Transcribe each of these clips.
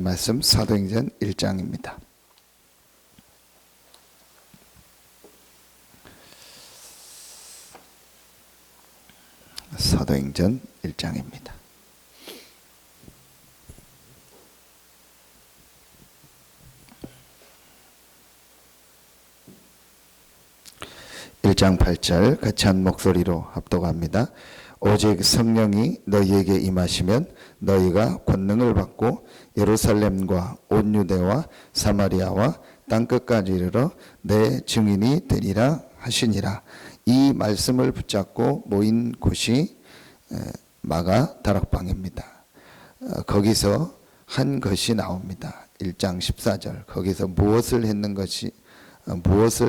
말씀 사도행전 1장입니다. 사도행전 1장입니다. (1장 8절) 같이 한 목소리로 합독합니다. 오직 성령이 너희에게 임하시면 너희가 권능을 받고 예루살렘과 온 유대와 사마리아와 땅끝까지 이르러 내 증인이 되리라 하시니라. 이 말씀을 붙잡고 모인 곳이 마가 다락방입니다. 거기서 한 것이 나옵니다. 1장 14절 거기서 무엇을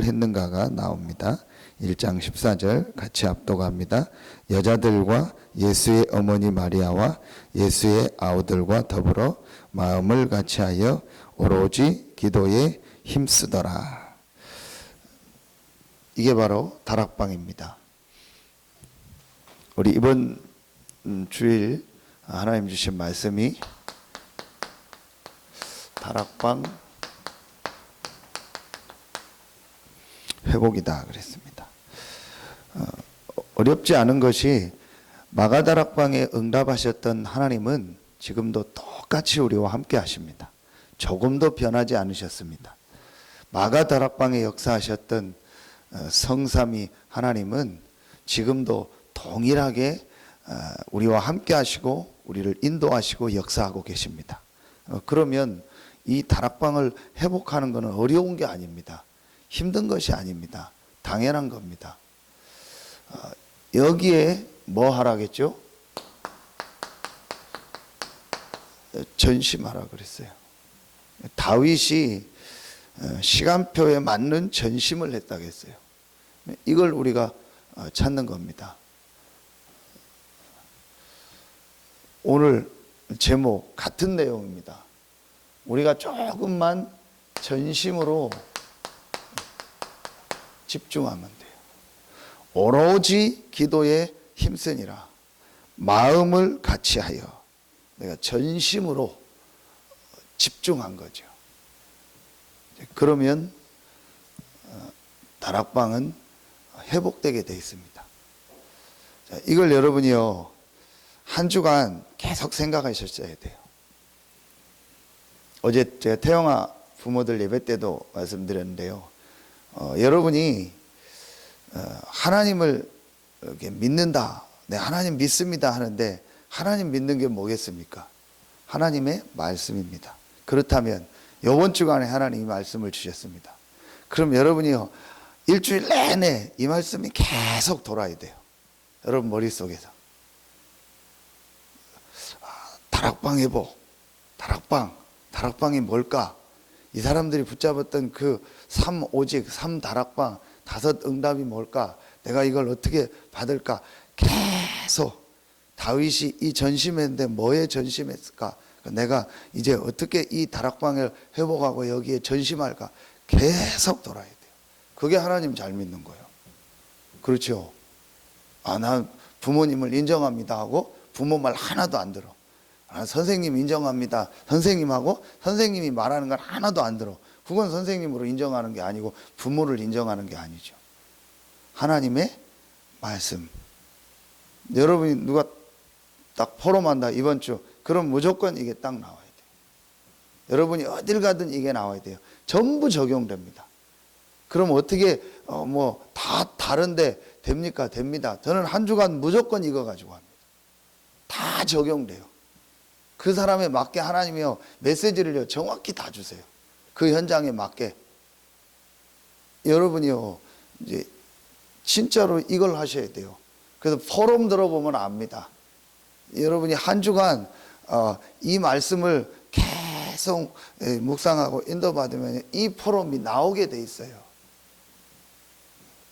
했는가가 나옵니다. 1장 14절 같이 합독합니다. 여자들과 예수의 어머니 마리아와 예수의 아우들과 더불어 마음을 같이하여 오로지 기도에 힘쓰더라. 이게 바로 다락방입니다. 우리 이번 주일 하나님 주신 말씀이 다락방 회복이다 그랬습니다. 어렵지 않은 것이 마가다락방에 응답하셨던 하나님은 지금도 똑같이 우리와 함께 하십니다. 조금도 변하지 않으셨습니다. 마가다락방에 역사하셨던 성삼위 하나님은 지금도 동일하게 우리와 함께 하시고 우리를 인도하시고 역사하고 계십니다. 그러면 이 다락방을 회복하는 것은 어려운 게 아닙니다. 힘든 것이 아닙니다. 당연한 겁니다. 여기에 뭐 하라겠죠? 전심하라 그랬어요. 다윗이 시간표에 맞는 전심을 했다고 했어요. 이걸 우리가 찾는 겁니다. 오늘 제목 같은 내용입니다. 우리가 조금만 전심으로 집중하면 돼요. 오로지 기도에 힘쓰니라. 마음을 같이하여 내가 전심으로 집중한 거죠. 그러면 다락방은 회복되게 되어 있습니다. 이걸 여러분이요 한 주간 계속 생각하셨어야 돼요. 어제 제가 태영아 부모들 예배 때도 말씀드렸는데요. 여러분이 하나님을 이렇게 믿는다, 네, 하나님 믿습니다 하는데 하나님 믿는 게 뭐겠습니까? 하나님의 말씀입니다. 그렇다면 이번 주간에 하나님이 말씀을 주셨습니다. 그럼 여러분이요 일주일 내내 이 말씀이 계속 돌아야 돼요. 여러분 머릿속에서 다락방 회복, 다락방이 뭘까? 이 사람들이 붙잡았던 그 오직 3다락방 5 응답이 뭘까? 내가 이걸 어떻게 받을까? 계속 다윗이 이 전심했는데 뭐에 전심했을까? 내가 이제 어떻게 이 다락방을 회복하고 여기에 전심할까? 계속 돌아야 돼요. 그게 하나님 잘 믿는 거예요. 그렇죠? 난 부모님을 인정합니다 하고 부모 말 하나도 안 들어. 선생님 인정합니다. 선생님하고 선생님이 말하는 건 하나도 안 들어. 그건 선생님으로 인정하는 게 아니고 부모를 인정하는 게 아니죠. 하나님의 말씀. 여러분이 누가 딱 포럼한다 이번 주, 그럼 무조건 이게 딱 나와야 돼요. 여러분이 어딜 가든 이게 나와야 돼요. 전부 적용됩니다. 그럼 어떻게 다 다른데 됩니까? 됩니다. 저는 한 주간 무조건 이거 가지고 합니다. 다 적용돼요. 그 사람에 맞게 하나님이요 메시지를 정확히 다 주세요. 그 현장에 맞게. 여러분이요 이제 진짜로 이걸 하셔야 돼요. 그래서 포럼 들어보면 압니다. 여러분이 한 주간 이 말씀을 계속 묵상하고 인도받으면 이 포럼이 나오게 돼 있어요.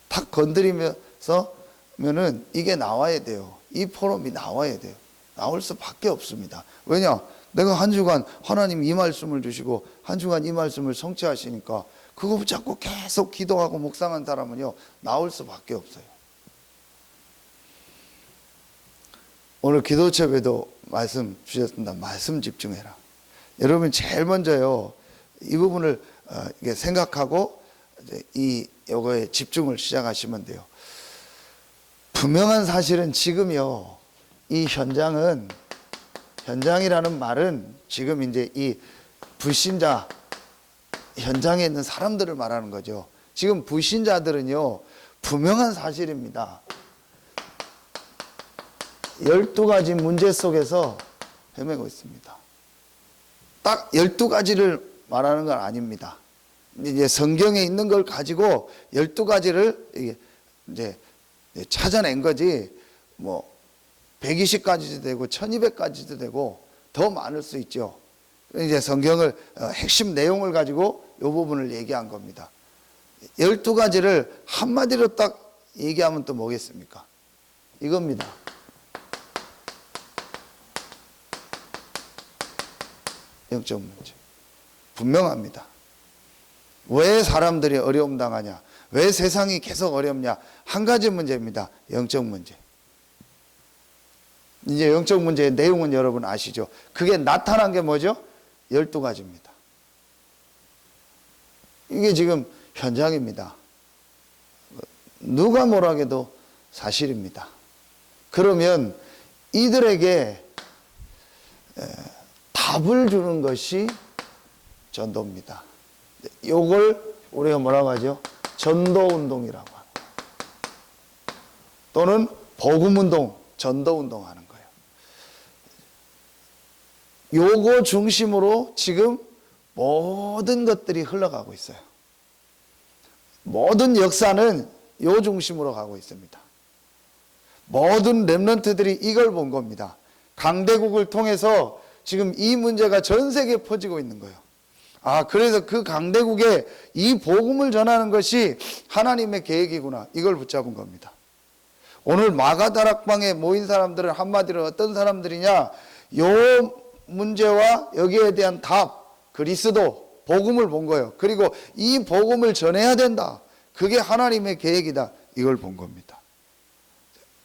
탁 건드리면서면은 이게 나와야 돼요. 이 포럼이 나와야 돼요. 나올 수밖에 없습니다. 왜냐? 내가 한 주간 하나님 이 말씀을 주시고 한 주간 이 말씀을 성취하시니까 그거 붙잡고 계속 기도하고 묵상한 사람은요 나올 수밖에 없어요. 오늘 기도첩에도 말씀 주셨습니다. 말씀 집중해라. 여러분 제일 먼저요 이 부분을 이게 생각하고 요거에 집중을 시작하시면 돼요. 분명한 사실은 지금요 이 현장이라는 말은 지금 이제 이 불신자 현장에 있는 사람들을 말하는 거죠. 지금 불신자들은요 분명한 사실입니다. 12가지 문제 속에서 헤매고 있습니다. 딱 12가지를 말하는 건 아닙니다. 이제 성경에 있는 걸 가지고 12가지를 이제 찾아낸 거지, 뭐 120가지도 되고 1200가지도 되고 더 많을 수 있죠. 이제 성경을 핵심 내용을 가지고 이 부분을 얘기한 겁니다. 12가지를 한마디로 딱 얘기하면 또 뭐겠습니까? 이겁니다. 영적 문제. 분명합니다. 왜 사람들이 어려움 당하냐? 왜 세상이 계속 어렵냐? 한 가지 문제입니다. 영적 문제. 이제 영적 문제의 내용은 여러분 아시죠? 그게 나타난 게 뭐죠? 12가지입니다. 이게 지금 현장입니다. 누가 뭐라 해도 사실입니다. 그러면 이들에게 답을 주는 것이 전도입니다. 이걸 우리가 뭐라고 하죠? 전도운동이라고 합니다. 또는 복음운동, 전도운동 하는 거예요. 요거 중심으로 지금 모든 것들이 흘러가고 있어요. 모든 역사는 요 중심으로 가고 있습니다. 모든 렘넌트들이 이걸 본 겁니다. 강대국을 통해서 지금 이 문제가 전 세계에 퍼지고 있는 거예요. 그래서 그 강대국에 이 복음을 전하는 것이 하나님의 계획이구나. 이걸 붙잡은 겁니다. 오늘 마가다락방에 모인 사람들은 한마디로 어떤 사람들이냐? 요 문제와 여기에 대한 답, 그리스도, 복음을 본 거예요. 그리고 이 복음을 전해야 된다. 그게 하나님의 계획이다. 이걸 본 겁니다.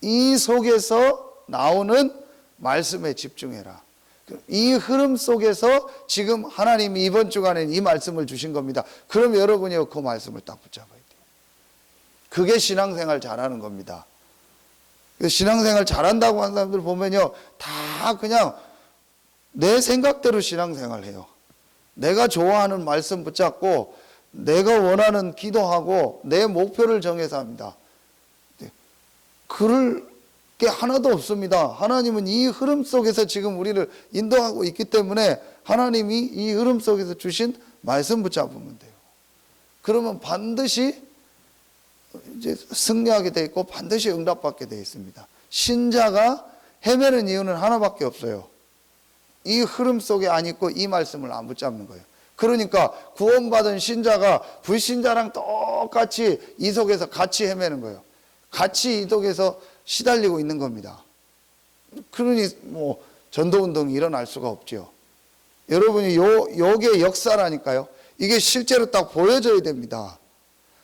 이 속에서 나오는 말씀에 집중해라. 이 흐름 속에서 지금 하나님이 이번 주간에 이 말씀을 주신 겁니다. 그럼 여러분이 그 말씀을 딱 붙잡아야 돼요. 그게 신앙생활 잘하는 겁니다. 신앙생활 잘한다고 하는 사람들 보면요, 다 그냥 내 생각대로 신앙생활 해요. 내가 좋아하는 말씀 붙잡고 내가 원하는 기도하고 내 목표를 정해서 합니다. 그럴 게 하나도 없습니다. 하나님은 이 흐름 속에서 지금 우리를 인도하고 있기 때문에 하나님이 이 흐름 속에서 주신 말씀 붙잡으면 돼요. 그러면 반드시 이제 승리하게 돼 있고 반드시 응답받게 돼 있습니다. 신자가 헤매는 이유는 하나밖에 없어요. 이 흐름 속에 안 있고 이 말씀을 안 붙잡는 거예요. 그러니까 구원받은 신자가 불신자랑 똑같이 이 속에서 같이 헤매는 거예요. 같이 이 속에서 시달리고 있는 겁니다. 그러니 뭐 전도운동이 일어날 수가 없죠. 여러분이 요게 역사라니까요. 이게 실제로 딱 보여져야 됩니다.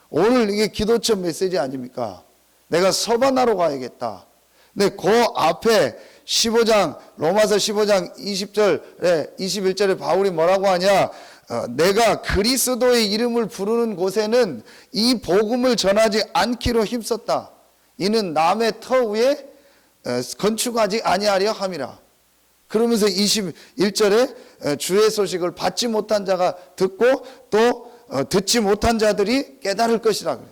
오늘 이게 기도처 메시지 아닙니까? 내가 서바나로 가야겠다. 근데 그 앞에 15장, 로마서 15장 20절에 21절에 바울이 뭐라고 하냐? 내가 그리스도의 이름을 부르는 곳에는 이 복음을 전하지 않기로 힘썼다. 이는 남의 터 위에 건축하지 아니하려 함이라. 그러면서 21절에 주의 소식을 받지 못한 자가 듣고 또 듣지 못한 자들이 깨달을 것이라 그래요.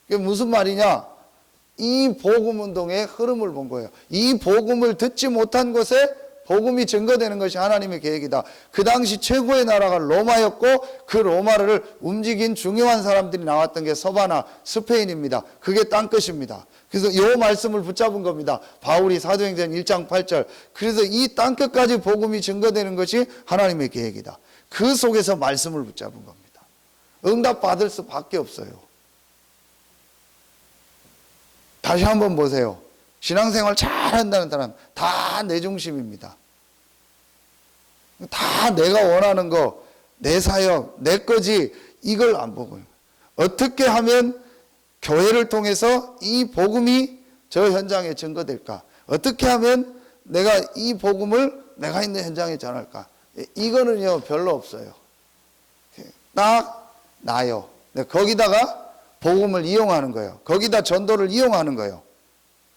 그게 무슨 말이냐? 이 복음 운동의 흐름을 본 거예요. 이 복음을 듣지 못한 곳에 복음이 증거되는 것이 하나님의 계획이다. 그 당시 최고의 나라가 로마였고 그 로마를 움직인 중요한 사람들이 나왔던 게 서바나, 스페인입니다. 그게 땅끝입니다. 그래서 이 말씀을 붙잡은 겁니다. 바울이 사도행전 1장 8절. 그래서 이 땅끝까지 복음이 증거되는 것이 하나님의 계획이다. 그 속에서 말씀을 붙잡은 겁니다. 응답받을 수밖에 없어요. 다시 한번 보세요. 신앙생활 잘한다는 사람 다 내 중심입니다. 다 내가 원하는 거, 내 사역, 내 거지, 이걸 안 보고요. 어떻게 하면 교회를 통해서 이 복음이 저 현장에 증거될까? 어떻게 하면 내가 이 복음을 내가 있는 현장에 전할까? 이거는요 별로 없어요. 딱 나요. 거기다가 복음을 이용하는 거예요. 거기다 전도를 이용하는 거예요.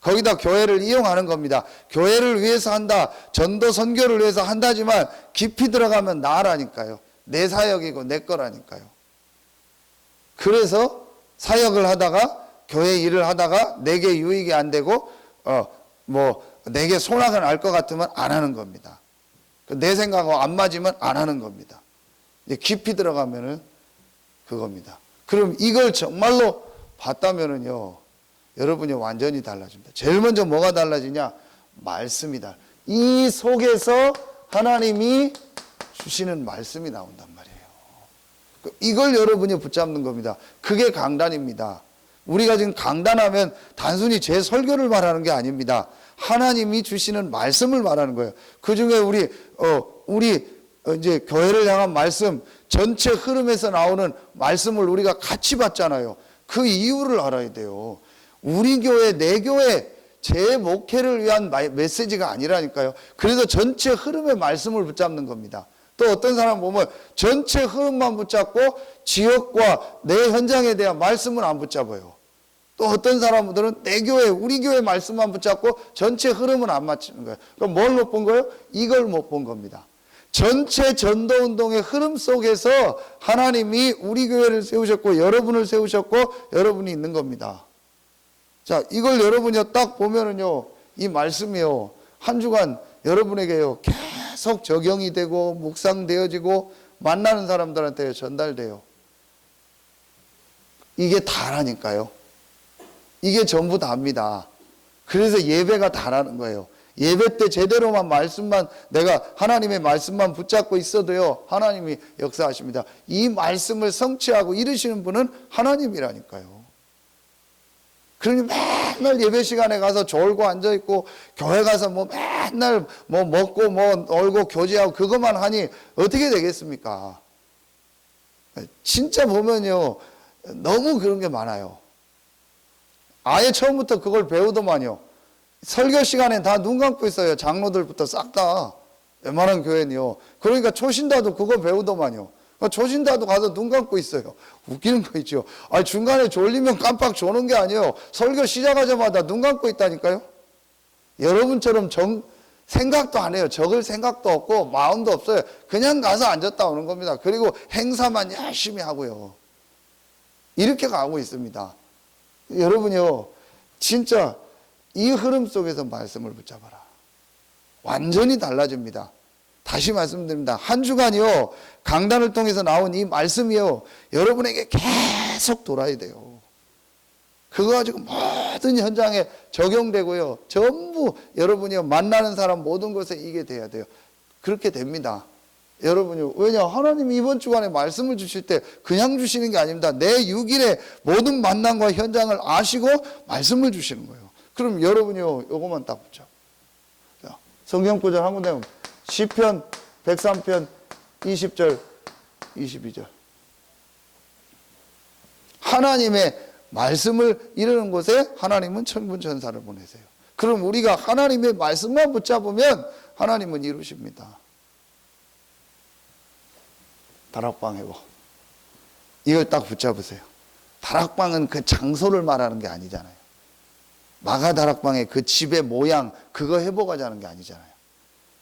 거기다 교회를 이용하는 겁니다. 교회를 위해서 한다, 전도 선교를 위해서 한다지만 깊이 들어가면 나라니까요. 내 사역이고 내 거라니까요. 그래서 사역을 하다가 교회 일을 하다가 내게 유익이 안 되고 내게 손해가 날 것 같으면 안 하는 겁니다. 내 생각하고 안 맞으면 안 하는 겁니다. 이제 깊이 들어가면은 그겁니다. 그럼 이걸 정말로 봤다면은요, 여러분이 완전히 달라집니다. 제일 먼저 뭐가 달라지냐? 말씀이다. 이 속에서 하나님이 주시는 말씀이 나온단 말이에요. 이걸 여러분이 붙잡는 겁니다. 그게 강단입니다. 우리가 지금 강단하면 단순히 제 설교를 말하는 게 아닙니다. 하나님이 주시는 말씀을 말하는 거예요. 그 중에 우리 이제 교회를 향한 말씀, 전체 흐름에서 나오는 말씀을 우리가 같이 받잖아요. 그 이유를 알아야 돼요. 우리 교회, 내 교회, 제 목회를 위한 메시지가 아니라니까요. 그래서 전체 흐름의 말씀을 붙잡는 겁니다. 또 어떤 사람 보면 전체 흐름만 붙잡고 지역과 내 현장에 대한 말씀은 안 붙잡아요. 또 어떤 사람들은 내 교회, 우리 교회 말씀만 붙잡고 전체 흐름은 안 맞추는 거예요. 그럼 뭘 못 본 거예요? 이걸 못 본 겁니다. 전체 전도운동의 흐름 속에서 하나님이 우리 교회를 세우셨고 여러분을 세우셨고 여러분이 있는 겁니다. 자, 이걸 여러분이 딱 보면은요, 이 말씀이요, 한 주간 여러분에게요, 계속 적용이 되고 묵상되어지고 만나는 사람들한테 전달돼요. 이게 다라니까요. 이게 전부 다입니다. 그래서 예배가 다라는 거예요. 예배 때 제대로만 말씀만, 내가 하나님의 말씀만 붙잡고 있어도요, 하나님이 역사하십니다. 이 말씀을 성취하고 이루시는 분은 하나님이라니까요. 그러니 맨날 예배 시간에 가서 졸고 앉아있고 교회 가서 맨날 먹고 놀고 교제하고 그것만 하니 어떻게 되겠습니까? 진짜 보면요, 너무 그런 게 많아요. 아예 처음부터 그걸 배우더만요. 설교 시간에 다 눈 감고 있어요. 장로들부터 싹 다. 웬만한 교회는요. 그러니까 초신다도 그거 배우더만요. 초신다도 가서 눈 감고 있어요. 웃기는 거 있죠. 중간에 졸리면 깜빡 조는 게 아니에요. 설교 시작하자마자 눈 감고 있다니까요. 여러분처럼 생각도 안 해요. 적을 생각도 없고 마음도 없어요. 그냥 가서 앉았다 오는 겁니다. 그리고 행사만 열심히 하고요. 이렇게 가고 있습니다. 여러분이요, 진짜 이 흐름 속에서 말씀을 붙잡아라. 완전히 달라집니다. 다시 말씀드립니다. 한 주간이요, 강단을 통해서 나온 이 말씀이요, 여러분에게 계속 돌아야 돼요. 그거 가지고 모든 현장에 적용되고요, 전부 여러분이 만나는 사람 모든 것에 이게 돼야 돼요. 그렇게 됩니다. 여러분이, 왜냐, 하나님이 이번 주간에 말씀을 주실 때 그냥 주시는 게 아닙니다. 내 6일의 모든 만남과 현장을 아시고 말씀을 주시는 거예요. 그럼 여러분이요, 요것만 딱 붙잡고. 성경 구절 한 군데 보면 시편 103편 20절 22절. 하나님의 말씀을 이루는 곳에 하나님은 천군 천사를 보내세요. 그럼 우리가 하나님의 말씀만 붙잡으면 하나님은 이루십니다. 다락방 회복. 이걸 딱 붙잡으세요. 다락방은 그 장소를 말하는 게 아니잖아요. 마가다락방의 그 집의 모양, 그거 회복하자는 게 아니잖아요.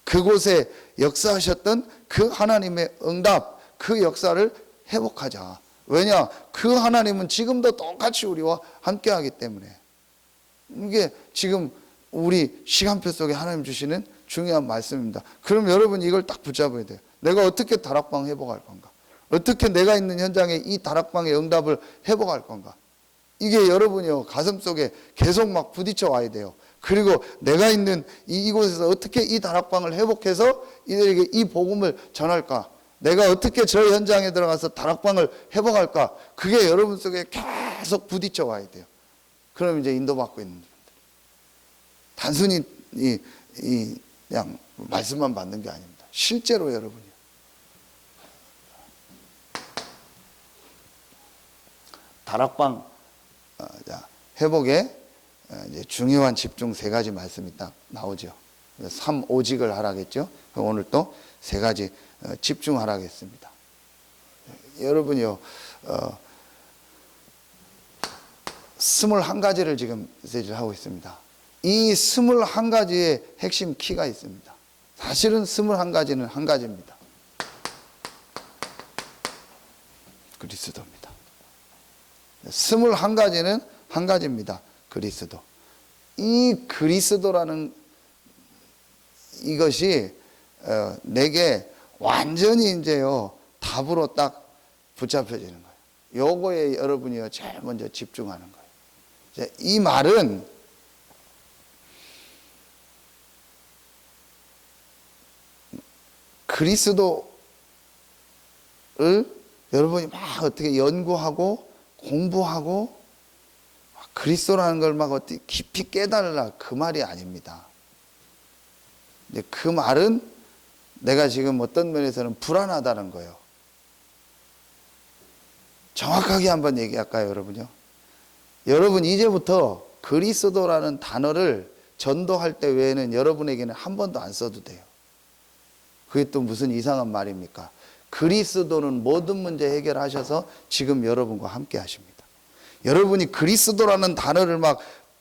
그곳에 역사하셨던 그 하나님의 응답, 그 역사를 회복하자. 왜냐? 그 하나님은 지금도 똑같이 우리와 함께하기 때문에. 이게 지금 우리 시간표 속에 하나님 주시는 중요한 말씀입니다. 그럼 여러분 이걸 딱 붙잡아야 돼요. 내가 어떻게 다락방 회복할 건가? 어떻게 내가 있는 현장에 이 다락방의 응답을 회복할 건가? 이게 여러분이요, 가슴 속에 계속 막 부딪혀 와야 돼요. 그리고 내가 있는 이곳에서 어떻게 이 다락방을 회복해서 이들에게 이 복음을 전할까? 내가 어떻게 저 현장에 들어가서 다락방을 회복할까? 그게 여러분 속에 계속 부딪혀 와야 돼요. 그럼 이제 인도받고 있는 분들. 단순히 그냥 말씀만 받는 게 아닙니다. 실제로 여러분이. 다락방 회복에 이제 중요한 집중 세 가지 말씀이 딱 나오죠. 삼오직을 하라겠죠. 오늘 또 세 가지 집중하라겠습니다. 여러분이요, 21가지를 지금 메시지를 하고 있습니다. 이 21가지의 핵심 키가 있습니다. 사실은 21가지는 한 가지입니다. 그리스도입니다. 21가지는 한 가지입니다. 그리스도. 이 그리스도라는 이것이 내게 완전히 이제요 답으로 딱 붙잡혀지는 거예요. 요거에 여러분이요 제일 먼저 집중하는 거예요. 이 말은 그리스도를 여러분이 막 어떻게 연구하고 공부하고 그리스도라는 걸 막 어떻게 깊이 깨달으라 그 말이 아닙니다. 근데 그 말은 내가 지금 어떤 면에서는 불안하다는 거예요. 정확하게 한번 얘기할까요, 여러분요? 여러분 이제부터 그리스도라는 단어를 전도할 때 외에는 여러분에게는 한 번도 안 써도 돼요. 그게 또 무슨 이상한 말입니까? 그리스도는 모든 문제 해결하셔서 지금 여러분과 함께 하십니다. 여러분이 그리스도라는 단어를 막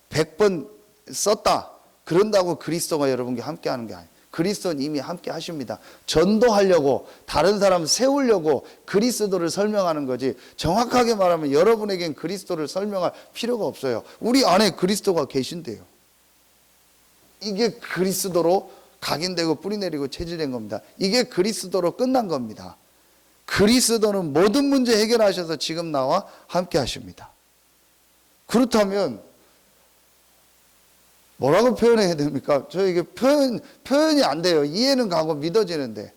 100번 썼다 그런다고 그리스도가 여러분과 함께 하는 게 아니에요. 그리스도는 이미 함께 하십니다. 전도하려고 다른 사람 세우려고 그리스도를 설명하는 거지, 정확하게 말하면 여러분에겐 그리스도를 설명할 필요가 없어요. 우리 안에 그리스도가 계신데요. 이게 그리스도로 각인되고 뿌리내리고 체질된 겁니다. 이게 그리스도로 끝난 겁니다. 그리스도는 모든 문제 해결하셔서 지금 나와 함께 하십니다. 그렇다면 뭐라고 표현해야 됩니까? 저 이게 표현이 안 돼요. 이해는 가고 믿어지는데.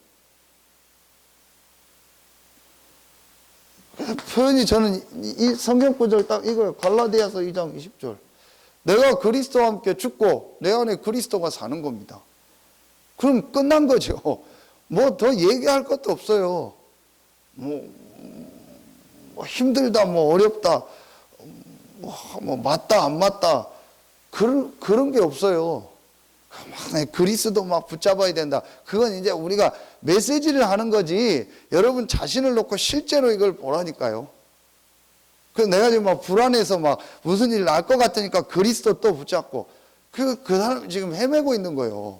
표현이 저는 이 성경 구절 딱 이거예요. 갈라디아서 2장 20절. 내가 그리스도와 함께 죽고 내 안에 그리스도가 사는 겁니다. 그럼 끝난 거죠. 뭐 더 얘기할 것도 없어요. 뭐 힘들다, 뭐 어렵다, 뭐 맞다, 안 맞다. 그런 게 없어요. 막 그리스도 막 붙잡아야 된다. 그건 이제 우리가 메시지를 하는 거지, 여러분 자신을 놓고 실제로 이걸 보라니까요. 그래서 내가 지금 막 불안해서 막 무슨 일 날 것 같으니까 그리스도 또 붙잡고, 그 사람 지금 헤매고 있는 거예요.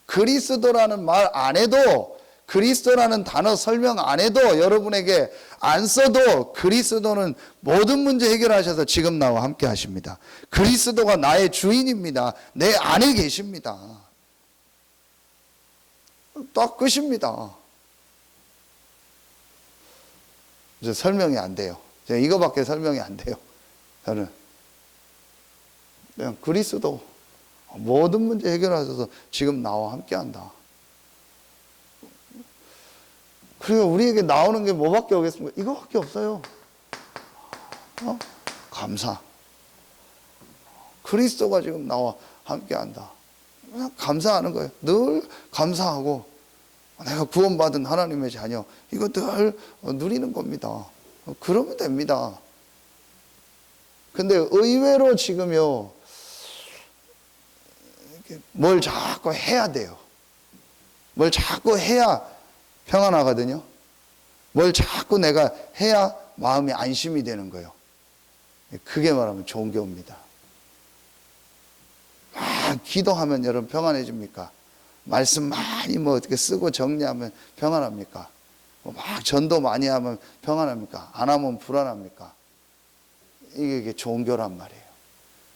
그리스도라는 말 안 해도, 그리스도라는 단어 설명 안 해도, 여러분에게 안 써도 그리스도는 모든 문제 해결하셔서 지금 나와 함께 하십니다. 그리스도가 나의 주인입니다. 내 안에 계십니다. 딱 끝입니다. 이제 설명이 안 돼요. 이거밖에 설명이 안 돼요. 저는 그냥 그리스도 모든 문제 해결하셔서 지금 나와 함께 한다. 그리고 우리에게 나오는 게 뭐밖에 없겠습니까? 이거밖에 없어요. 감사. 그리스도가 지금 나와 함께 한다. 그냥 감사하는 거예요. 늘 감사하고, 내가 구원받은 하나님의 자녀, 이거 늘 누리는 겁니다. 그러면 됩니다. 근데 의외로 지금요, 뭘 자꾸 해야 돼요. 뭘 자꾸 해야 평안하거든요. 뭘 자꾸 내가 해야 마음이 안심이 되는 거예요. 그게 말하면 종교입니다. 막 기도하면 여러분 평안해집니까? 말씀 많이 뭐 어떻게 쓰고 정리하면 평안합니까? 막 전도 많이 하면 평안합니까? 안 하면 불안합니까? 이게 종교란 말이에요.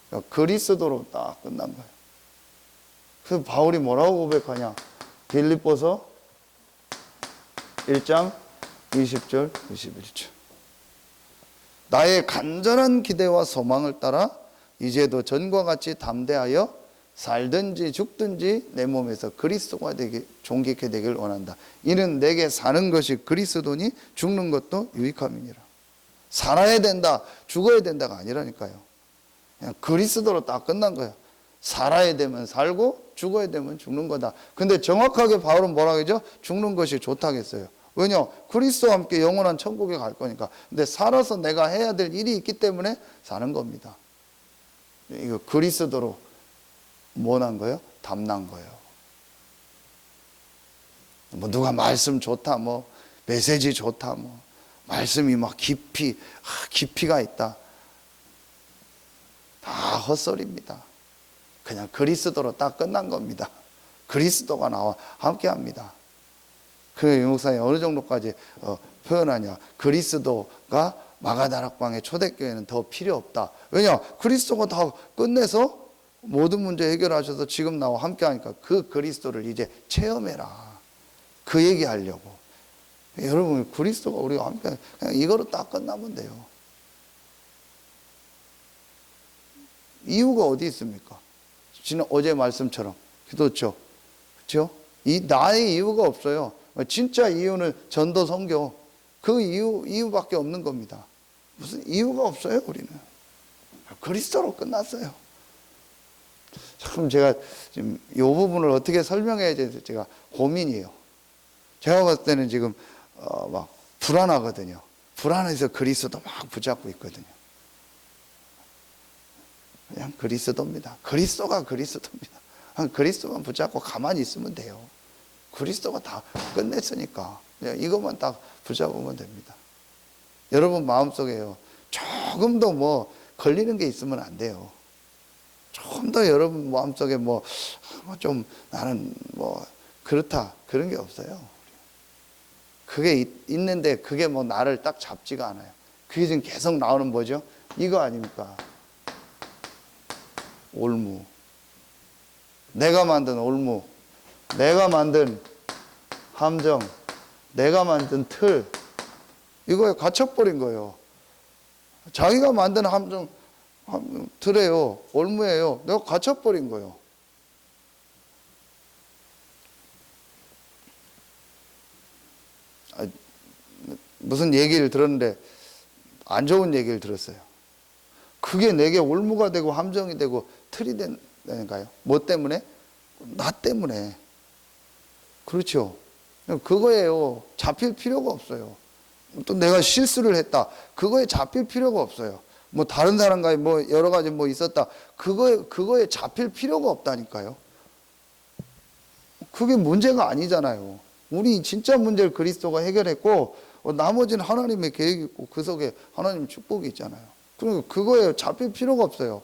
그러니까 그리스도로 딱 끝난 거예요. 그래서 바울이 뭐라고 고백하냐? 빌립보서 1장 20절 21절. 나의 간절한 기대와 소망을 따라 이제도 전과 같이 담대하여 살든지 죽든지 내 몸에서 그리스도가 되게 존귀케 되길 원한다. 이는 내게 사는 것이 그리스도니 죽는 것도 유익함이니라. 살아야 된다, 죽어야 된다가 아니라니까요. 그냥 그리스도로 딱 끝난 거예요. 살아야 되면 살고 죽어야 되면 죽는 거다. 근데 정확하게 바울은 뭐라고 하죠? 죽는 것이 좋다겠어요. 왜냐? 그리스도와 함께 영원한 천국에 갈 거니까. 근데 살아서 내가 해야 될 일이 있기 때문에 사는 겁니다. 이거 그리스도로 뭐난 거예요? 담난 거예요. 뭐 누가 말씀 좋다, 뭐 메시지 좋다, 뭐 말씀이 막 깊이가 있다. 다 헛소리입니다. 그냥 그리스도로 딱 끝난 겁니다. 그리스도가 나와 함께합니다. 그 유목사님 어느 정도까지 표현하냐? 그리스도가 마가다락방의 초대교회는 더 필요 없다. 왜냐? 그리스도가 다 끝내서 모든 문제 해결하셔서 지금 나와 함께하니까 그 그리스도를 이제 체험해라. 그 얘기하려고. 여러분, 그리스도가 우리가 함께 그냥 이거로 딱 끝나면 돼요. 이유가 어디 있습니까? 지난 어제 말씀처럼 기도죠. 그렇죠? 이 나의 이유가 없어요. 진짜 이유는 전도 선교. 그 이유밖에 없는 겁니다. 무슨 이유가 없어요, 우리는. 그리스도로 끝났어요. 참 제가 지금 이 부분을 어떻게 설명해야 될지 제가 고민이에요. 제가 봤을 때는 지금 막 불안하거든요. 불안해서 그리스도 막 붙잡고 있거든요. 그냥 그리스도입니다. 그리스도가 그리스도입니다. 그리스도만 붙잡고 가만히 있으면 돼요. 그리스도가 다 끝냈으니까 그냥 이것만 딱 붙잡으면 됩니다. 여러분 마음속에요, 조금도 뭐 걸리는 게 있으면 안 돼요. 조금 더 여러분 마음속에 뭐 좀 나는 뭐 그렇다 그런 게 없어요. 그게 있는데 그게 뭐 나를 딱 잡지가 않아요. 그게 지금 계속 나오는 뭐죠? 이거 아닙니까? 올무. 내가 만든 올무, 내가 만든 함정, 내가 만든 틀, 이거에 갇혀버린 거예요. 자기가 만든 함정, 틀에요, 올무예요. 내가 갇혀버린 거예요. 무슨 얘기를 들었는데 안 좋은 얘기를 들었어요. 그게 내게 올무가 되고 함정이 되고 틀이 되는가요? 뭐 때문에? 나 때문에. 그렇죠. 그거예요. 잡힐 필요가 없어요. 또 내가 실수를 했다. 그거에 잡힐 필요가 없어요. 뭐 다른 사람과 뭐 여러 가지 뭐 있었다. 그거에 잡힐 필요가 없다니까요. 그게 문제가 아니잖아요. 우리 진짜 문제를 그리스도가 해결했고 나머지는 하나님의 계획이 있고 그 속에 하나님의 축복이 있잖아요. 그리고 그거에 잡힐 필요가 없어요.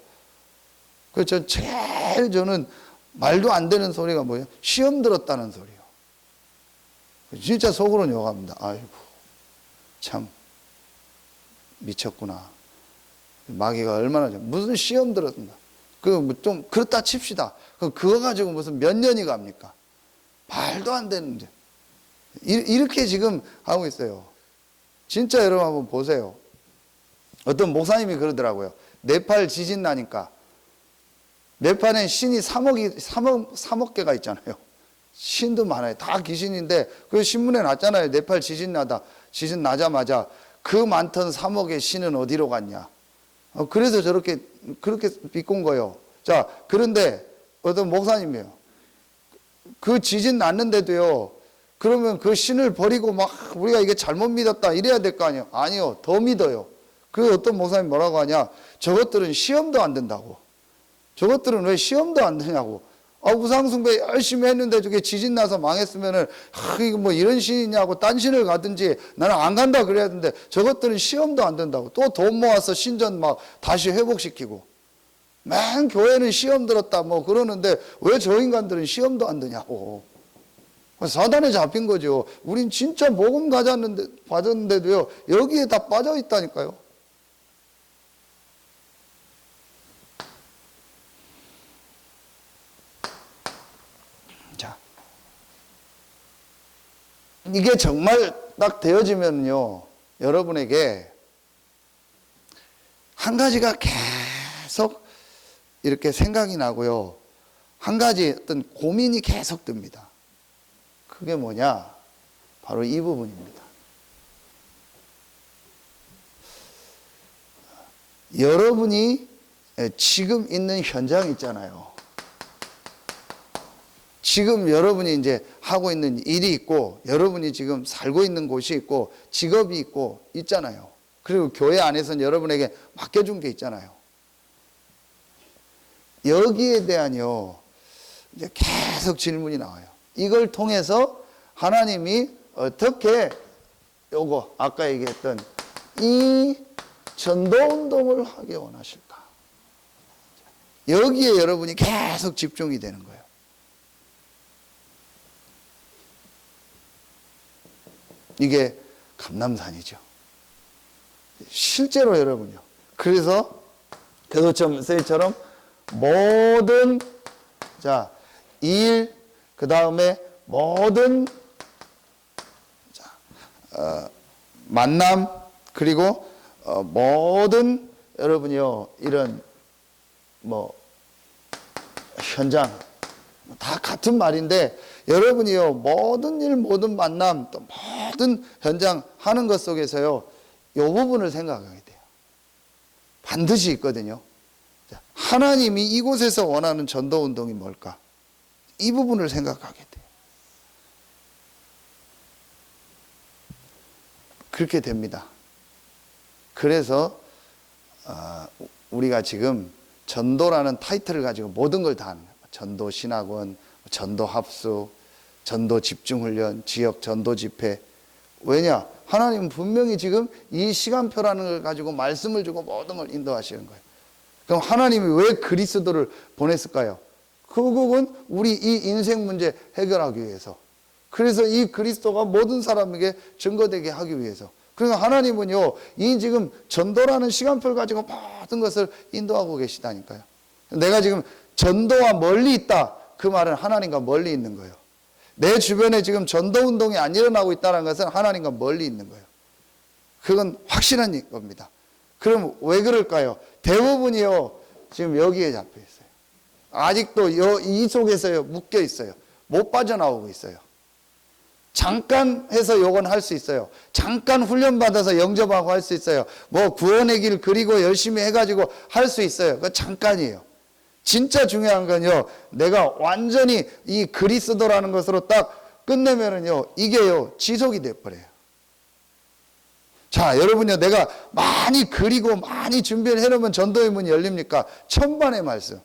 그래서 저는 말도 안 되는 소리가 뭐예요? 시험 들었다는 소리요. 진짜 속으로는 욕합니다. 아이고, 참 미쳤구나. 마귀가 얼마나 무슨 시험 들었나? 좀 그렇다 칩시다. 그거 가지고 무슨 몇 년이 갑니까? 말도 안 되는데 이렇게 지금 하고 있어요. 진짜 여러분 한번 보세요. 어떤 목사님이 그러더라고요. 네팔 지진 나니까 네팔엔 신이 3억 개가 있잖아요. 신도 많아요. 다 귀신인데 그 신문에 났잖아요. 네팔 지진 나자마자 그 많던 3억의 신은 어디로 갔냐. 그래서 그렇게 비꼰 거예요. 자, 그런데 어떤 목사님이에요. 그 지진 났는데도요. 그러면 그 신을 버리고 막 우리가 이게 잘못 믿었다 이래야 될 거 아니에요. 아니요. 더 믿어요. 그 어떤 목사님 뭐라고 하냐. 저것들은 시험도 안 된다고. 저것들은 왜 시험도 안 되냐고. 우상숭배 열심히 했는데 저게 지진 나서 망했으면은 이거 뭐 이런 신이냐고 딴 신을 가든지 나는 안 간다 그래야 되는데 저것들은 시험도 안 된다고. 또 돈 모아서 신전 막 다시 회복시키고. 맨 교회는 시험 들었다 뭐 그러는데 왜 저 인간들은 시험도 안 되냐고. 사단에 잡힌 거죠. 우린 진짜 복음 가졌는데도요 여기에 다 빠져 있다니까요. 자, 이게 정말 딱 되어지면요 여러분에게 한 가지가 계속 이렇게 생각이 나고요. 한 가지 어떤 고민이 계속 듭니다. 그게 뭐냐? 바로 이 부분입니다. 여러분이 지금 있는 현장 있잖아요. 지금 여러분이 이제 하고 있는 일이 있고, 여러분이 지금 살고 있는 곳이 있고, 직업이 있고, 있잖아요. 그리고 교회 안에서는 여러분에게 맡겨준 게 있잖아요. 여기에 대한요, 이제 계속 질문이 나와요. 이걸 통해서 하나님이 어떻게 요거 아까 얘기했던 이 전도운동을 하게 원하실까? 여기에 여러분이 계속 집중이 되는 거예요. 이게 감람산이죠. 실제로 여러분요. 그래서 교도처 메시지처럼 모든 일, 그 다음에 모든 만남, 그리고 모든 여러분이요 이런 현장 다 같은 말인데 여러분이요 모든 일, 모든 만남, 또 모든 현장 하는 것 속에서요 이 부분을 생각하게 돼요. 반드시 있거든요. 하나님이 이곳에서 원하는 전도운동이 뭘까? 이 부분을 생각하게 돼요. 그렇게 됩니다. 그래서 우리가 지금 전도라는 타이틀을 가지고 모든 걸 다 하는 거예요. 전도신학원, 전도합수, 전도집중훈련, 지역 전도집회. 왜냐? 하나님은 분명히 지금 이 시간표라는 걸 가지고 말씀을 주고 모든 걸 인도하시는 거예요. 그럼 하나님이 왜 그리스도를 보냈을까요? 결국은 우리 이 인생 문제 해결하기 위해서. 그래서 이 그리스도가 모든 사람에게 증거되게 하기 위해서. 그러니까 하나님은요, 이 지금 전도라는 시간표를 가지고 모든 것을 인도하고 계시다니까요. 내가 지금 전도와 멀리 있다. 그 말은 하나님과 멀리 있는 거예요. 내 주변에 지금 전도운동이 안 일어나고 있다는 것은 하나님과 멀리 있는 거예요. 그건 확실한 겁니다. 그럼 왜 그럴까요? 대부분이요, 지금 여기에 잡혀 있어요. 아직도 이 속에서요, 묶여 있어요. 못 빠져나오고 있어요. 잠깐 해서 요건 할 수 있어요. 잠깐 훈련받아서 영접하고 할 수 있어요. 구원의 길 그리고 열심히 해가지고 할 수 있어요. 그거 잠깐이에요. 진짜 중요한 건요, 내가 완전히 이 그리스도라는 것으로 딱 끝내면은요, 이게요, 지속이 돼버려요. 자, 여러분요, 내가 많이 그리고 많이 준비를 해놓으면 전도의 문이 열립니까? 천반의 말씀.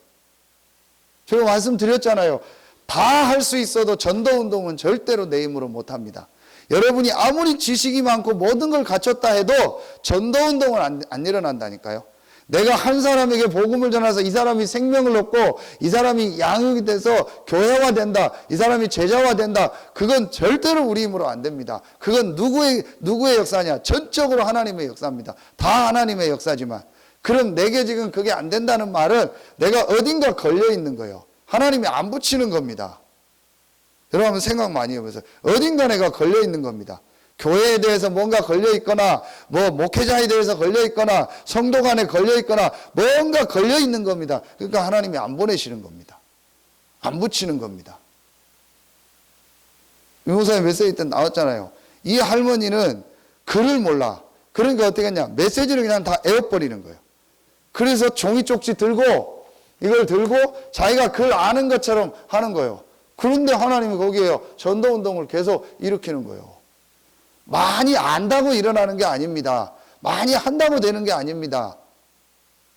제가 말씀드렸잖아요. 다 할 수 있어도 전도운동은 절대로 내 힘으로 못합니다. 여러분이 아무리 지식이 많고 모든 걸 갖췄다 해도 전도운동은 안 일어난다니까요. 내가 한 사람에게 복음을 전해서 이 사람이 생명을 얻고 이 사람이 양육이 돼서 교회화된다, 이 사람이 제자화된다, 그건 절대로 우리 힘으로 안 됩니다. 그건 누구의 역사냐? 전적으로 하나님의 역사입니다. 다 하나님의 역사지만, 그럼 내게 지금 그게 안 된다는 말은 내가 어딘가 걸려 있는 거예요. 하나님이 안 붙이는 겁니다. 여러분 생각 많이 해보세요. 어딘가 내가 걸려 있는 겁니다. 교회에 대해서 뭔가 걸려 있거나, 목회자에 대해서 걸려 있거나, 성도 간에 걸려 있거나, 뭔가 걸려 있는 겁니다. 그러니까 하나님이 안 보내시는 겁니다. 안 붙이는 겁니다. 유목사님 메시지 때 나왔잖아요. 이 할머니는 글을 몰라. 그러니까 어떻게 했냐? 메시지를 그냥 다 에워버리는 거예요. 그래서 종이 쪽지 들고, 이걸 들고 자기가 글 아는 것처럼 하는 거예요. 그런데 하나님이 거기에요, 전도운동을 계속 일으키는 거예요. 많이 안다고 일어나는 게 아닙니다. 많이 한다고 되는 게 아닙니다.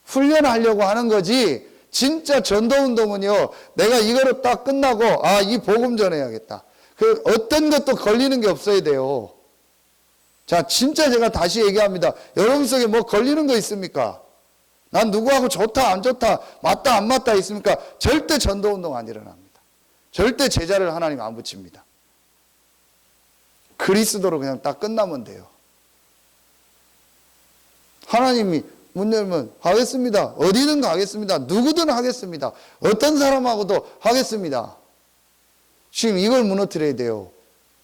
훈련하려고 하는 거지, 진짜 전도운동은요, 내가 이거로 딱 끝나고, 이 복음 전해야겠다. 어떤 것도 걸리는 게 없어야 돼요. 자, 진짜 제가 다시 얘기합니다. 여러분 속에 뭐 걸리는 거 있습니까? 난 누구하고 좋다, 안 좋다, 맞다, 안 맞다 있습니까? 절대 전도운동 안 일어납니다. 절대 제자를 하나님 안 붙입니다. 그리스도로 그냥 딱 끝나면 돼요. 하나님이 문 열면 하겠습니다. 어디든 가겠습니다. 누구든 하겠습니다. 어떤 사람하고도 하겠습니다. 지금 이걸 무너뜨려야 돼요.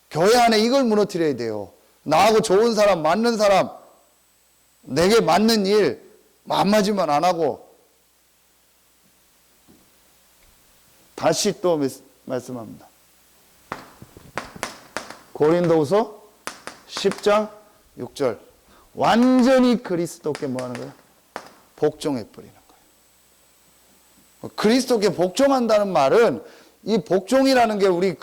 교회 안에 이걸 무너뜨려야 돼요. 나하고 좋은 사람, 맞는 사람, 내게 맞는 일, 안 맞으면 안 하고. 다시 또 말씀합니다. 고린도후서 10장 6절. 완전히 그리스도께 뭐 하는 거예요? 복종해 버리는 거예요. 그리스도께 복종한다는 말은, 이 복종이라는 게 우리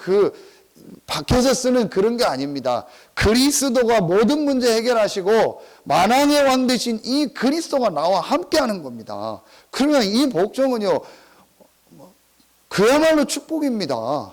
밖에서 쓰는 그런 게 아닙니다. 그리스도가 모든 문제 해결하시고 만왕의 왕 되신 이 그리스도가 나와 함께 하는 겁니다. 그러면 이 복종은요, 그야말로 축복입니다.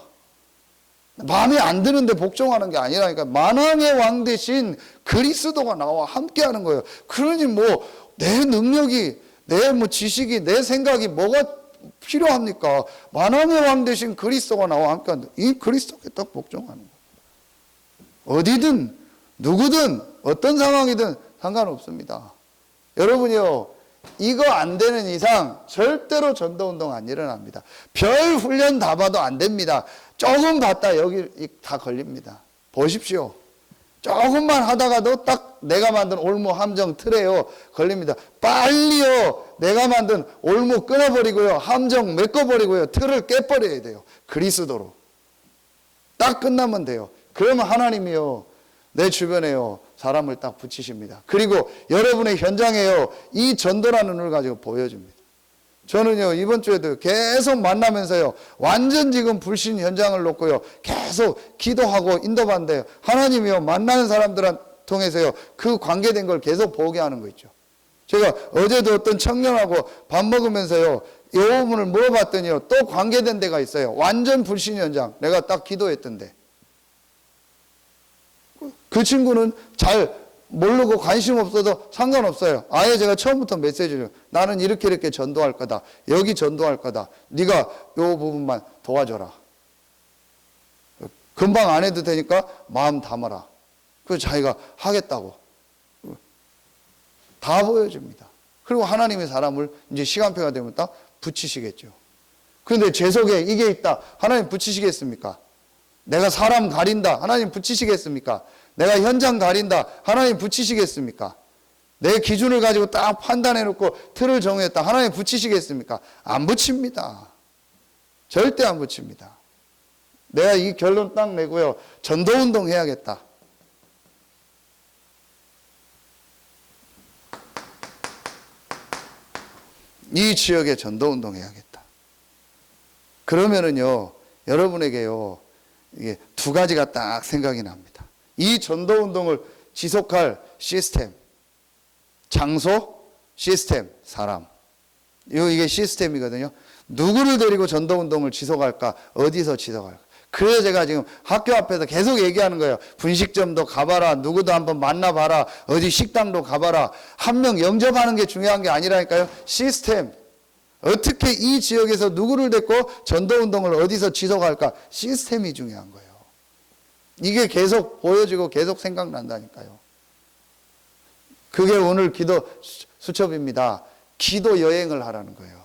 마음에 안 드는데 복종하는 게 아니라니까. 만왕의 왕 대신 그리스도가 나와 함께하는 거예요. 그러니 뭐 내 능력이, 내 뭐 지식이, 내 생각이 뭐가 필요합니까? 만왕의 왕 대신 그리스도가 나와 함께한다. 이 그리스도께 딱 복종하는 거예요. 어디든 누구든 어떤 상황이든 상관없습니다. 여러분이요, 이거 안 되는 이상 절대로 전도운동 안 일어납니다. 별 훈련 다 봐도 안 됩니다. 조금 봤다 여기 다 걸립니다. 보십시오. 조금만 하다가도 딱 내가 만든 올무 함정 틀에요 걸립니다. 빨리요 내가 만든 올무 끊어버리고요, 함정 메꿔버리고요, 틀을 깨버려야 돼요. 그리스도로 딱 끝나면 돼요. 그러면 하나님이요 내 주변에요 사람을 딱 붙이십니다. 그리고 여러분의 현장에요 이 전도라는 눈을 가지고 보여줍니다. 저는요 이번 주에도 계속 만나면서요 완전 지금 불신 현장을 놓고요 계속 기도하고 인도받는데요, 하나님이요 만나는 사람들 통해서요 그 관계된 걸 계속 보게 하는 거 있죠. 제가 어제도 어떤 청년하고 밥 먹으면서요 이 부분을 물어봤더니요 또 관계된 데가 있어요. 완전 불신 현장. 내가 딱 기도했던데 그 친구는 잘 모르고 관심 없어도 상관없어요. 아예 제가 처음부터 메시지를, 나는 이렇게 전도할 거다, 여기 전도할 거다, 네가 요 부분만 도와줘라, 금방 안 해도 되니까 마음 담아라. 그래서 자기가 하겠다고 다 보여줍니다. 그리고 하나님의 사람을 이제 시간표가 되면 딱 붙이시겠죠. 그런데 제 속에 이게 있다, 하나님 붙이시겠습니까? 내가 사람 가린다, 하나님 붙이시겠습니까? 내가 현장 가린다, 하나님 붙이시겠습니까? 내 기준을 가지고 딱 판단해 놓고 틀을 정했다, 하나님 붙이시겠습니까? 안 붙입니다. 절대 안 붙입니다. 내가 이 결론 딱 내고요 전도운동 해야겠다, 이 지역에 전도운동 해야겠다. 그러면은요 여러분에게요 이게 두 가지가 딱 생각이 납니다. 이 전도운동을 지속할 시스템, 장소, 시스템, 사람. 이게 시스템이거든요. 누구를 데리고 전도운동을 지속할까? 어디서 지속할까? 그래서 제가 지금 학교 앞에서 계속 얘기하는 거예요. 분식점도 가봐라, 누구도 한번 만나봐라, 어디 식당도 가봐라. 한 명 영접하는 게 중요한 게 아니라니까요. 시스템. 어떻게 이 지역에서 누구를 데리고 전도운동을 어디서 지속할까? 시스템이 중요한 거예요. 이게 계속 보여지고 계속 생각난다니까요. 그게 오늘 기도 수첩입니다. 기도 여행을 하라는 거예요.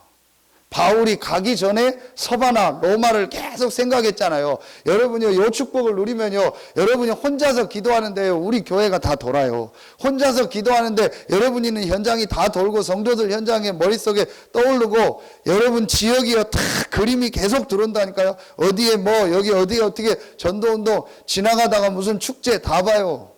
바울이 가기 전에 서바나 로마를 계속 생각했잖아요. 여러분이 요 축복을 누리면요 여러분이 혼자서 기도하는데요 우리 교회가 다 돌아요. 혼자서 기도하는데 여러분이 있는 현장이 다 돌고 성도들 현장에 머릿속에 떠오르고 여러분 지역이요 다 그림이 계속 들어온다니까요. 어디에 뭐 여기 어디에 어떻게 전도운동 지나가다가 무슨 축제 다 봐요.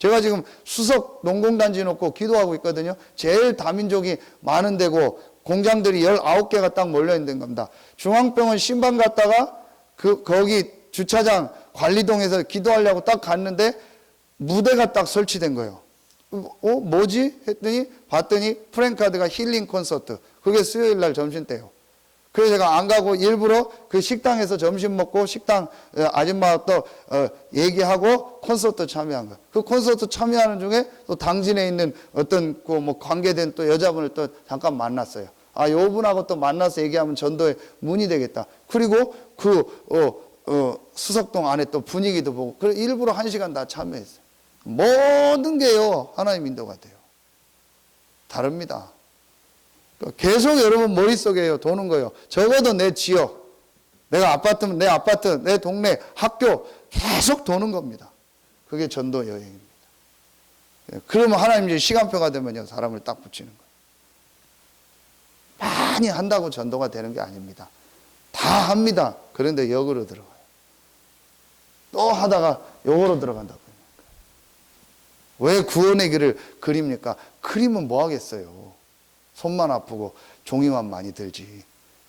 제가 지금 수석 농공단지 놓고 기도하고 있거든요. 제일 다민족이 많은 데고 공장들이 19개가 딱 몰려있는 겁니다. 중앙병원 신방 갔다가 거기 주차장 관리동에서 기도하려고 딱 갔는데 무대가 딱 설치된 거예요. 뭐지? 했더니 봤더니 프랭카드가 힐링 콘서트. 그게 수요일 날 점심 때요. 그래서 제가 안 가고 일부러 그 식당에서 점심 먹고 식당 아줌마와 또 얘기하고 콘서트 참여한 거예요. 그 콘서트 참여하는 중에 또 당진에 있는 어떤 그 뭐 관계된 또 여자분을 또 잠깐 만났어요. 아, 요 분하고 또 만나서 얘기하면 전도에 문이 되겠다. 그리고 수석동 안에 또 분위기도 보고, 그래서 일부러 1시간 다 참여했어요. 모든 게요 하나님 인도가 돼요. 다릅니다. 계속 여러분 머릿속에 도는 거예요. 적어도 내 지역, 내가 아파트면 내 아파트, 내 동네, 학교 계속 도는 겁니다. 그게 전도 여행입니다. 그러면 하나님 이제 시간표가 되면요 사람을 딱 붙이는 거예요. 많이 한다고 전도가 되는 게 아닙니다. 다 합니다. 그런데 역으로 들어가요. 또 하다가 역으로 들어간다고. 왜 구원의 길을 그립니까? 그리면 뭐 하겠어요. 손만 아프고 종이만 많이 들지.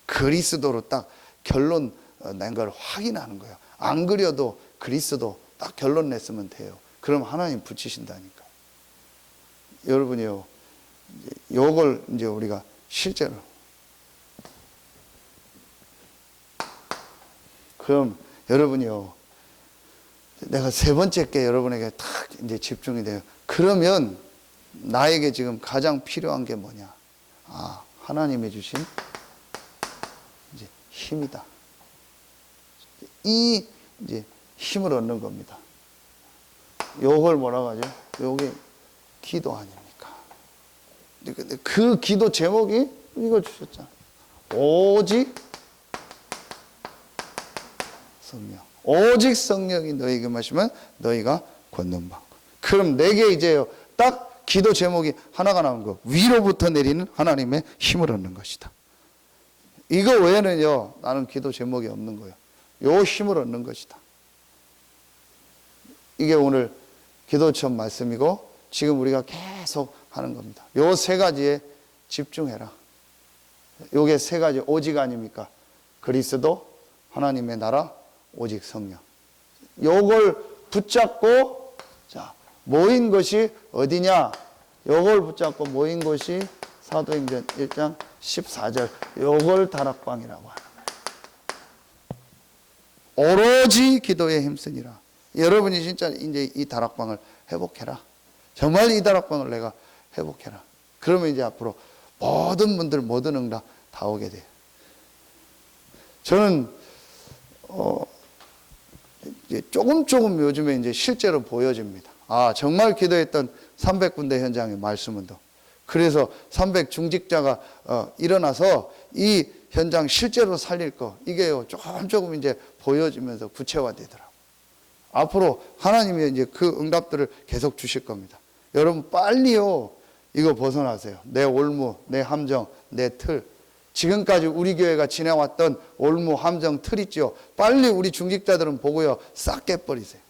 그리스도로 딱 결론 낸 걸 확인하는 거예요. 안 그려도 그리스도 딱 결론 냈으면 돼요. 그럼 하나님 붙이신다니까. 여러분이요, 요걸 이제 우리가 실제로. 그럼 여러분이요, 내가 세 번째 게 여러분에게 딱 이제 집중이 돼요. 그러면 나에게 지금 가장 필요한 게 뭐냐? 아, 하나님이 주신 이제 힘이다. 이 이제 힘을 얻는 겁니다. 요걸 뭐라고 하죠? 요게 기도 아닙니까? 근데 그 기도 제목이 이걸 주셨잖아. 오직 성령. 오직 성령이 너희에게 마시면 너희가 권능받고. 그럼 내게 이제요, 딱 기도 제목이 하나가 나온 거. 위로부터 내리는 하나님의 힘을 얻는 것이다. 이거 외에는요, 나는 기도 제목이 없는 거예요. 요 힘을 얻는 것이다. 이게 오늘 기도처럼 말씀이고 지금 우리가 계속 하는 겁니다. 요 세 가지에 집중해라. 요게 세 가지 오직 아닙니까? 그리스도, 하나님의 나라, 오직 성령. 요걸 붙잡고 자, 모인 것이 어디냐? 요걸 붙잡고 모인 것이 사도행전 1장 14절. 요걸 다락방이라고 하는 거예요. 오로지 기도에 힘쓰니라. 여러분이 진짜 이제 이 다락방을 회복해라. 정말 이 다락방을 내가 회복해라. 그러면 이제 앞으로 모든 분들 모든 응답 다 오게 돼요. 저는 이제 조금 요즘에 이제 실제로 보여집니다. 아, 정말 기도했던 300군데 현장의 말씀은 더. 그래서 300 중직자가 일어나서 이 현장 실제로 살릴 거 이게요 조금 이제 보여지면서 구체화되더라고요. 앞으로 하나님이 이제 그 응답들을 계속 주실 겁니다. 여러분 빨리요 이거 벗어나세요. 내 올무, 내 함정, 내 틀. 지금까지 우리 교회가 지내왔던 올무, 함정, 틀 있죠. 빨리 우리 중직자들은 보고요 싹 깨버리세요.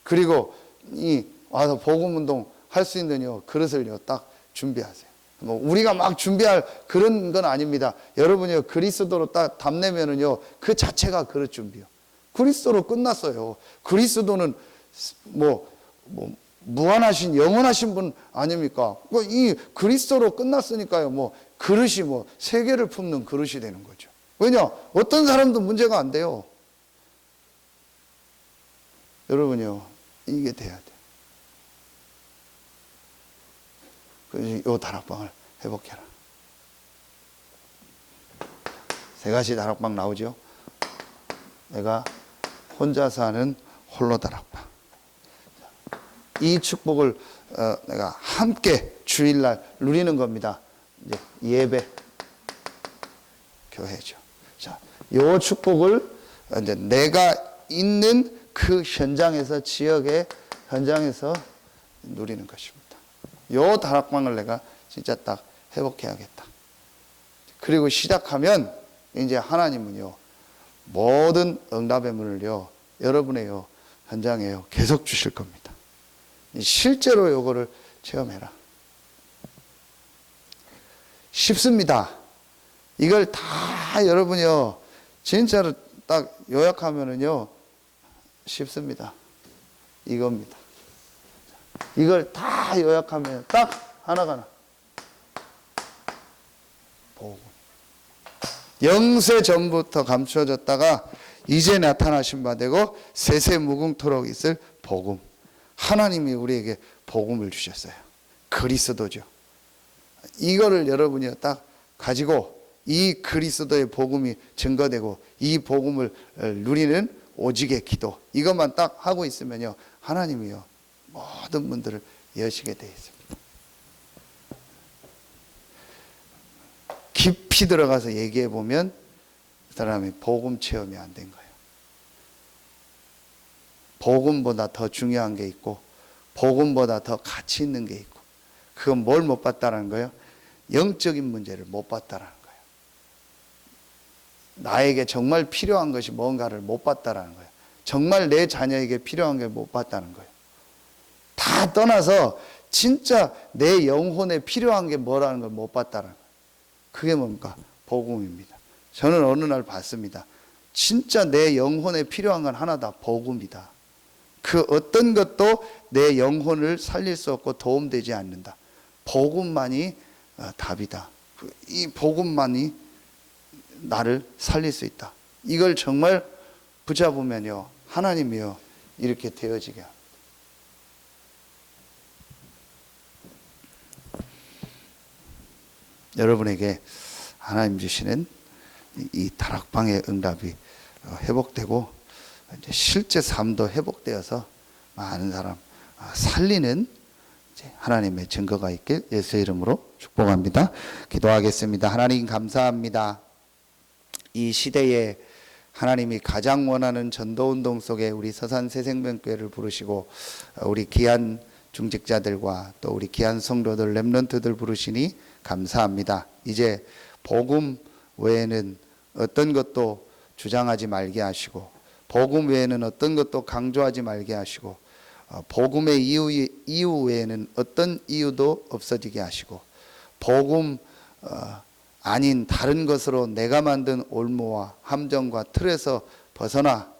그리고 이 와서 복음운동 할 수 있는 그릇을요 딱 준비하세요. 뭐 우리가 막 준비할 그런 건 아닙니다. 여러분이요 그리스도로 딱 답내면은요 그 자체가 그릇 준비요. 그리스도로 끝났어요. 그리스도는 무한하신 영원하신 분 아닙니까? 이 그리스도로 끝났으니까요. 그릇이 세계를 품는 그릇이 되는 거죠. 왜냐? 어떤 사람도 문제가 안 돼요. 여러분이요 이게 돼야 돼. 그래서 이 다락방을 회복해라. 세 가지 다락방 나오죠. 내가 혼자서 하는 홀로 다락방. 이 축복을 내가 함께 주일날 누리는 겁니다. 이제 예배, 교회죠. 자, 요 축복을 이제 내가 있는 그 현장에서 지역의 현장에서 누리는 것입니다. 요 다락방을 내가 진짜 딱 회복해야겠다. 그리고 시작하면 이제 하나님은요 모든 응답의 문을요 여러분의 현장에요 계속 주실 겁니다. 실제로 요거를 체험해라. 쉽습니다. 이걸 다 여러분이요 진짜로 딱 요약하면은요 쉽습니다. 이겁니다. 이걸 다 요약하면 딱 하나가 나. 복음. 영세 전부터 감추어졌다가 이제 나타나신 바 되고 세세 무궁토록 있을 복음. 하나님이 우리에게 복음을 주셨어요. 그리스도죠. 이거를 여러분이 딱 가지고 이 그리스도의 복음이 증거되고 이 복음을 누리는 오직의 기도 이것만 딱 하고 있으면요 하나님이요 모든 분들을 여시게 되어 있습니다. 깊이 들어가서 얘기해 보면 그 사람이 복음 체험이 안 된 거예요. 복음보다 더 중요한 게 있고 복음보다 더 가치 있는 게 있고 그건 뭘 못 봤다라는 거예요? 영적인 문제를 못 봤다라는 거예요. 나에게 정말 필요한 것이 뭔가를 못 봤다라는 거예요. 정말 내 자녀에게 필요한 게 못 봤다는 거예요. 다 떠나서 진짜 내 영혼에 필요한 게 뭐라는 걸 못 봤다라는 거예요. 그게 뭡니까? 복음입니다. 저는 어느 날 봤습니다. 진짜 내 영혼에 필요한 건 하나다. 복음이다. 그 어떤 것도 내 영혼을 살릴 수 없고 도움되지 않는다. 복음만이 답이다. 이 복음만이 나를 살릴 수 있다. 이걸 정말 붙잡으면요 하나님이요 이렇게 되어지게 합니다. 여러분에게 하나님 주시는 이 다락방의 응답이 회복되고 이제 실제 삶도 회복되어서 많은 사람 살리는 하나님의 증거가 있길 예수의 이름으로 축복합니다. 기도하겠습니다. 하나님 감사합니다. 이 시대에 하나님이 가장 원하는 전도운동 속에 우리 서산 새생명교회를 부르시고 우리 귀한 중직자들과 또 우리 귀한 성도들 렘넌트들 부르시니 감사합니다. 이제 복음 외에는 어떤 것도 주장하지 말게 하시고 복음 외에는 어떤 것도 강조하지 말게 하시고 복음의 이유 외에는 어떤 이유도 없어지게 하시고 복음 아닌 다른 것으로 내가 만든 올무와 함정과 틀에서 벗어나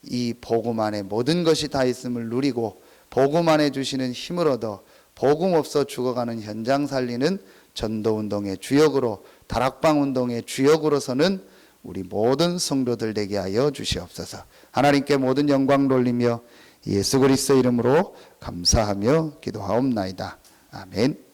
이 복음 안에 모든 것이 다 있음을 누리고 복음 안에 주시는 힘을 얻어 복음 없어 죽어가는 현장 살리는 전도운동의 주역으로 다락방 운동의 주역으로서는 우리 모든 성도들 되게 하여 주시옵소서. 하나님께 모든 영광 돌리며 예수 그리스도 이름으로 감사하며 기도하옵나이다. 아멘.